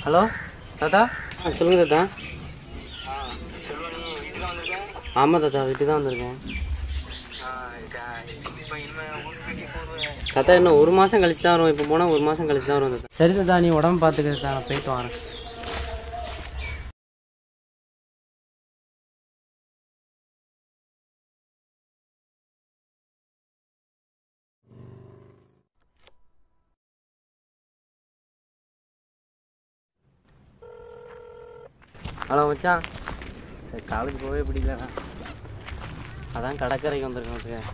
Hello தாத்தா. சொல்லுங்கள் தாத்தா. ஆமாம் தாத்தா, வீட்டுக்கு தான் வந்திருக்கேன். தாத்தா இன்னும் 1 மாதம் கழிச்சு தான் வரும். இப்போ போனால் 1 மாதம் கழிச்சு தான் வரும் தாத்தா. சரி தாத்தா, நீ உடம்பு பார்த்துக்க தாத்தா, நான் போயிட்டு வரேன். ஹலோ மச்சான். சரி, காலேஜ் போகவே பிடிக்கலண்ணா, அதான் கடற்கரைக்கு வந்திருக்கேன்.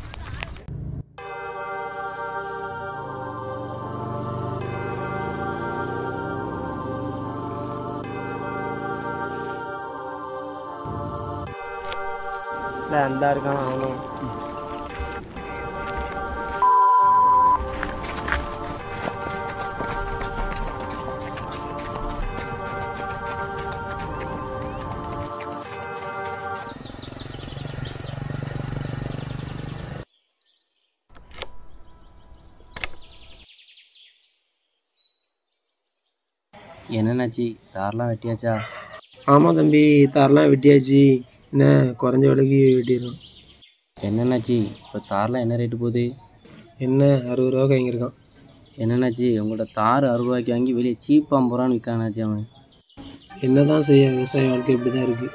அந்த இருக்கான அவனும். என்னென்னாச்சு, தாரெலாம் வெட்டியாச்சா? ஆமாம் தம்பி, தாரெலாம் வெட்டியாச்சு. என்ன குறைஞ்ச விலைக்கு வெட்டிடுறோம். என்னென்னாச்சு, இப்போ தாரெலாம் என்ன ரேட்டு போகுது? என்ன 60 ரூபாய்க்கு வாங்கியிருக்கான். என்னென்னாச்சு, உங்கள்கிட்ட தார் 60 ரூபாய்க்கு வாங்கி வெளியே சீப் 50 ரூபான்னு விற்கானாச்சு அவன். என்ன தான் செய்ய, விவசாய வாழ்க்கை இப்படி தான் இருக்குது.